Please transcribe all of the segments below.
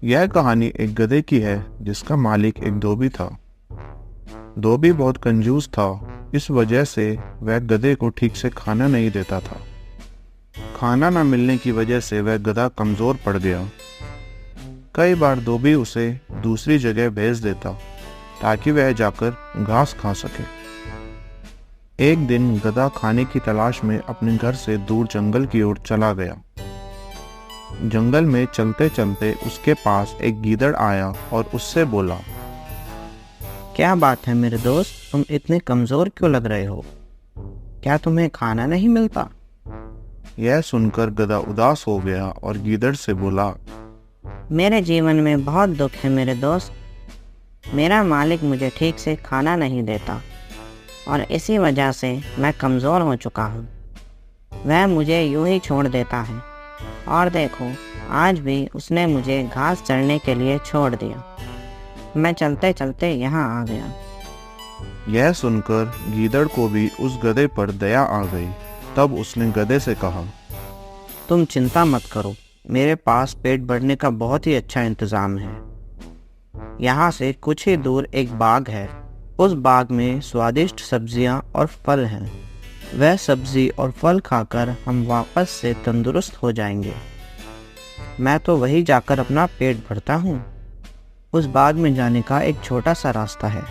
यह कहानी एक गधे की है जिसका मालिक एक धोबी था। धोबी बहुत कंजूस था। इस वजह से वह गधे को ठीक से खाना नहीं देता था। खाना न मिलने की वजह से वह गधा कमजोर पड़ गया। कई बार धोबी उसे दूसरी जगह भेज देता ताकि वह जाकर घास खा सके। एक दिन गधा खाने की तलाश में अपने घर से दूर जंगल की ओर चला गया। जंगल में चलते चलते उसके पास एक गीदड़ आया और उससे बोला, क्या बात है मेरे दोस्त, तुम इतने कमजोर क्यों लग रहे हो? क्या तुम्हें खाना नहीं मिलता? यह सुनकर गधा उदास हो गया और गीदड़ से बोला, मेरे जीवन में बहुत दुख है मेरे दोस्त। मेरा मालिक मुझे ठीक से खाना नहीं देता और इसी वजह से मैं कमज़ोर हो चुका हूँ। वह मुझे यूं ही छोड़ देता है और देखो, आज भी उसने मुझे घास चरने के लिए छोड़ दिया। मैं चलते चलते यहाँ आ गया। यह सुनकर गीदड़ को भी उस गधे पर दया आ गई। तब उसने गधे से कहा, तुम चिंता मत करो, मेरे पास पेट भरने का बहुत ही अच्छा इंतज़ाम है। यहाँ से कुछ ही दूर एक बाग है। उस बाग में स्वादिष्ट सब्जियाँ और फल हैं। वह सब्जी और फल खाकर हम वापस से तंदुरुस्त हो जाएंगे। मैं तो वहीं जाकर अपना पेट भरता हूँ। उस बाग में जाने का एक छोटा सा रास्ता है।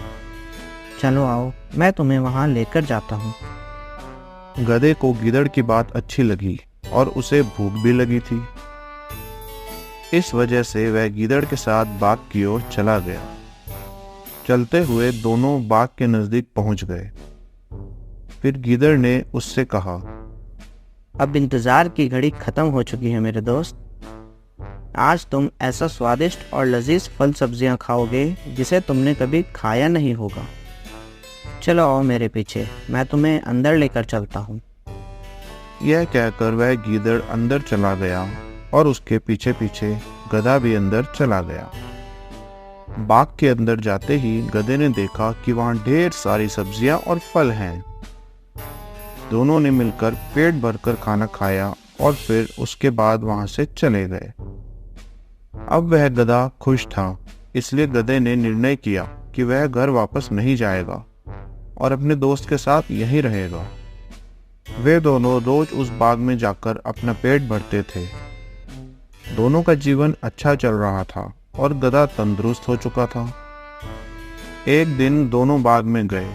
चलो आओ, मैं तुम्हें वहाँ लेकर जाता हूँ। गधे को गीदड़ की बात अच्छी लगी और उसे भूख भी लगी थी। इस वजह से वह गीदड़ के साथ बाग की ओर चला गया। चलते हुए दोनों बाग के नजदीक पहुंच गए। फिर गीदड़ ने उससे कहा, अब इंतज़ार की घड़ी ख़त्म हो चुकी है मेरे दोस्त। आज तुम ऐसा स्वादिष्ट और लजीज फल सब्जियां खाओगे जिसे तुमने कभी खाया नहीं होगा। चलो आओ मेरे पीछे, मैं तुम्हें अंदर लेकर चलता हूँ। यह कहकर वह गीदड़ अंदर चला गया और उसके पीछे पीछे गधा भी अंदर चला गया। बाग के अंदर जाते ही गधे ने देखा कि वहां ढेर सारी सब्जियां और फल हैं। दोनों ने मिलकर पेट भरकर खाना खाया और फिर उसके बाद वहां से चले गए। अब वह गधा खुश था, इसलिए गधे ने निर्णय किया कि वह घर वापस नहीं जाएगा और अपने दोस्त के साथ यहीं रहेगा। वे दोनों रोज उस बाग में जाकर अपना पेट भरते थे। दोनों का जीवन अच्छा चल रहा था और गधा तंदुरुस्त हो चुका था। एक दिन दोनों बाग में गए।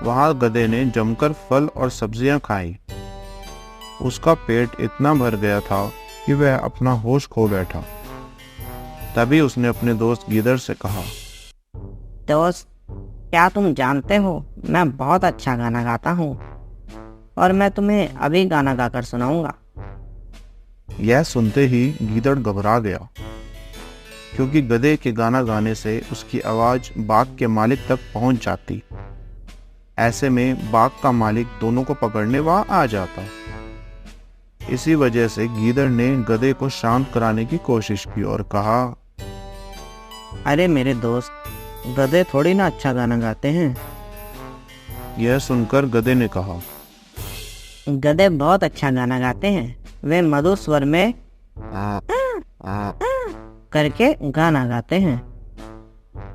वहां गधे ने जमकर फल और सब्जियां खाई। उसका पेट इतना भर गया था कि वह अपना होश खो बैठा। तभी उसने अपने दोस्त गीदड़ से कहा, दोस्त, क्या तुम जानते हो, मैं बहुत अच्छा गाना गाता हूँ और मैं तुम्हें अभी गाना गाकर सुनाऊंगा। यह सुनते ही गीदड़ घबरा गया, क्योंकि गधे के गाना गाने से उसकी आवाज बाग के मालिक तक पहुंच जाती। ऐसे में बाग का मालिक दोनों को पकड़ने वहां आ जाता। इसी वजह से गीदड़ ने गधे को शांत कराने की कोशिश की और कहा, अरे मेरे दोस्त, गधे थोड़ी ना अच्छा गाना गाते हैं। यह सुनकर गधे ने कहा, गधे बहुत अच्छा गाना गाते हैं। वे मधुर स्वर में करके गाना गाते हैं।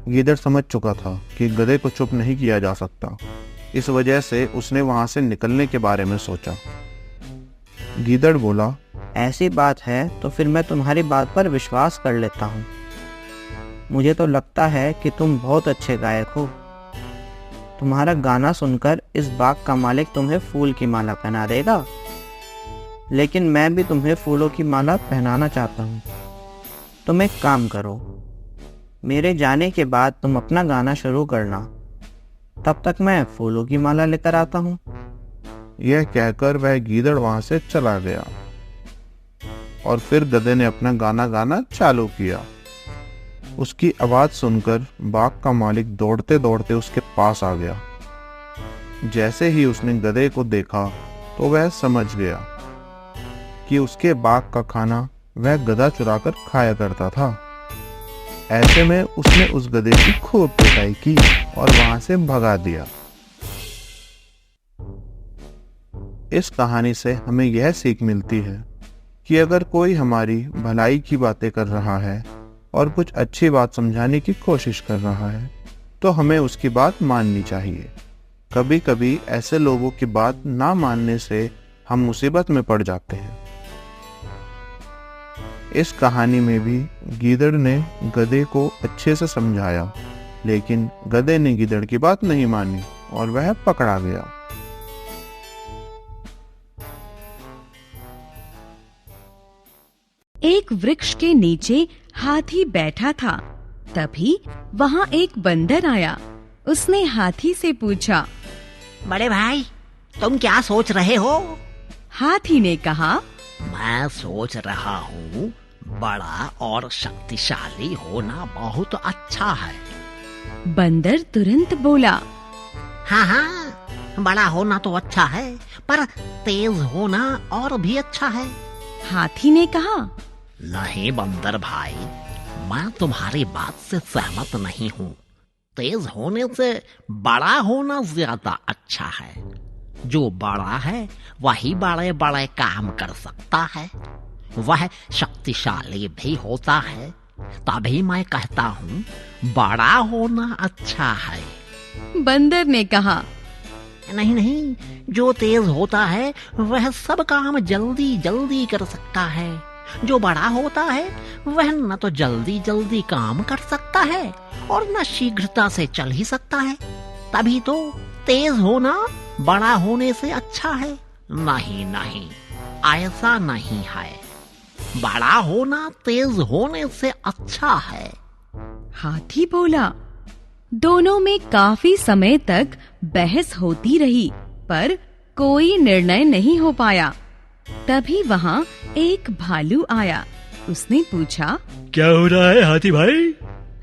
गीदड़ समझ चुका था कि गधे को चुप नहीं किया जा सकता। इस वजह से उसने वहां से निकलने के बारे में सोचा। गीदड़ बोला, ऐसी बात है तो फिर मैं तुम्हारी बात पर विश्वास कर लेता हूँ। मुझे तो लगता है कि तुम बहुत अच्छे गायक हो। तुम्हारा गाना सुनकर इस बाग का मालिक तुम्हें फूल की माला पहना देगा। लेकिन मैं भी तुम्हें फूलों की माला पहनाना चाहता हूँ। तुम एक काम करो, मेरे जाने के बाद तुम अपना गाना शुरू करना। तब तक मैं फूलों की माला लेकर आता हूँ। यह कहकर वह गीदड़ वहां से चला गया और फिर गधे ने अपना गाना गाना चालू किया। उसकी आवाज सुनकर बाग का मालिक दौड़ते दौड़ते उसके पास आ गया। जैसे ही उसने गधे को देखा तो वह समझ गया कि उसके बाग का खाना वह गधा चुराकर खाया करता था। ऐसे में उसने उस गधे की खूब पिटाई की और वहां से भगा दिया। इस कहानी से हमें यह सीख मिलती है कि अगर कोई हमारी भलाई की बातें कर रहा है और कुछ अच्छी बात समझाने की कोशिश कर रहा है तो हमें उसकी बात माननी चाहिए। कभी कभी ऐसे लोगों की बात ना मानने से हम मुसीबत में पड़ जाते हैं। इस कहानी में भी गीदड़ ने गधे को अच्छे से समझाया, लेकिन गधे ने गीदड़ की बात नहीं मानी और वह पकड़ा गया। एक वृक्ष के नीचे हाथी बैठा था। तभी वहाँ एक बंदर आया। उसने हाथी से पूछा, बड़े भाई, तुम क्या सोच रहे हो? हाथी ने कहा, मैं सोच रहा हूँ बड़ा और शक्तिशाली होना बहुत अच्छा है। बंदर तुरंत बोला, हाँ हाँ, बड़ा होना तो अच्छा है, पर तेज होना और भी अच्छा है। हाथी ने कहा, नहीं बंदर भाई, मैं तुम्हारी बात से सहमत नहीं हूँ। तेज होने से बड़ा होना ज्यादा अच्छा है। जो बड़ा है वही बड़े बड़े काम कर सकता है, वह शक्तिशाली भी होता है। तभी मैं कहता हूँ बड़ा होना अच्छा है। बंदर ने कहा, नहीं नहीं, जो तेज होता है वह सब काम जल्दी जल्दी कर सकता है। जो बड़ा होता है वह न तो जल्दी जल्दी काम कर सकता है और न शीघ्रता से चल ही सकता है। तभी तो तेज होना बड़ा होने से अच्छा है। नहीं नहीं, ऐसा नहीं है। बड़ा होना तेज होने से अच्छा है। हाथी बोला। दोनों में काफी समय तक बहस होती रही, पर कोई निर्णय नहीं हो पाया। तभी वहाँ एक भालू आया। उसने पूछा, क्या हो रहा है हाथी भाई?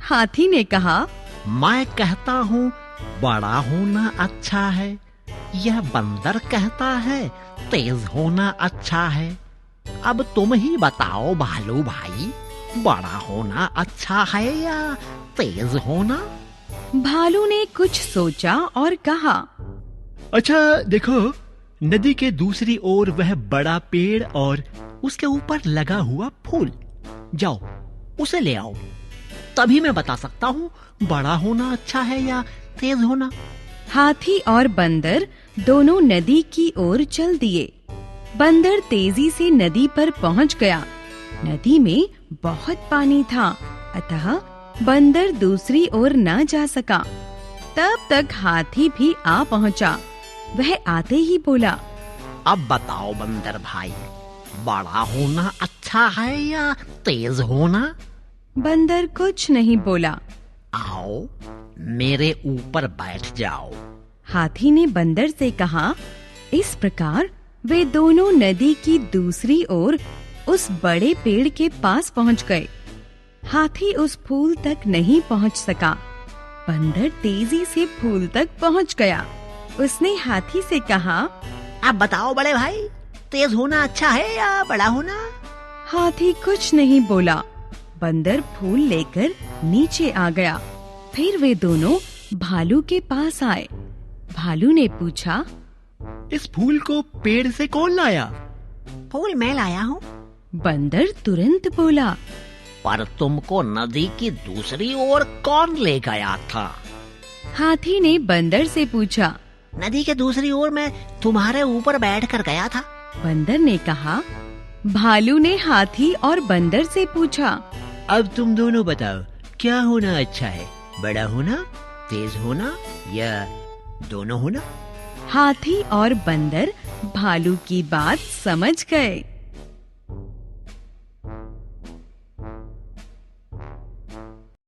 हाथी ने कहा, मैं कहता हूँ बड़ा होना अच्छा है। यह बंदर कहता है तेज होना अच्छा है। अब तुम ही बताओ भालू भाई, बड़ा होना अच्छा है या तेज होना? भालू ने कुछ सोचा और कहा, अच्छा देखो, नदी के दूसरी ओर वह बड़ा पेड़ और उसके ऊपर लगा हुआ फूल, जाओ उसे ले आओ। तभी मैं बता सकता हूँ बड़ा होना अच्छा है या तेज होना। हाथी और बंदर दोनों नदी की ओर चल दिए। बंदर तेजी से नदी पर पहुंच गया। नदी में बहुत पानी था, अतः बंदर दूसरी ओर न जा सका। तब तक हाथी भी आ पहुंचा। वह आते ही बोला, अब बताओ बंदर भाई, बड़ा होना अच्छा है या तेज होना? बंदर कुछ नहीं बोला। आओ मेरे ऊपर बैठ जाओ। हाथी ने बंदर से कहा। इस प्रकार वे दोनों नदी की दूसरी ओर उस बड़े पेड़ के पास पहुंच गए। हाथी उस फूल तक नहीं पहुंच सका। बंदर तेजी से फूल तक पहुंच गया। उसने हाथी से कहा, अब बताओ बड़े भाई, तेज होना अच्छा है या बड़ा होना? हाथी कुछ नहीं बोला। बंदर फूल लेकर नीचे आ गया। फिर वे दोनों भालू के पास आए। भालू ने पूछा, इस फूल को पेड़ से कौन लाया? फूल मैं लाया हूँ। बंदर तुरंत बोला, पर तुमको नदी की दूसरी ओर कौन ले गया था? हाथी ने बंदर से पूछा। नदी के दूसरी ओर मैं तुम्हारे ऊपर बैठ कर गया था। बंदर ने कहा। भालू ने हाथी और बंदर से पूछा, अब तुम दोनों बताओ, क्या होना अच्छा है, बड़ा होना, तेज होना या दोनों होना? हाथी और बंदर भालू की बात समझ गए।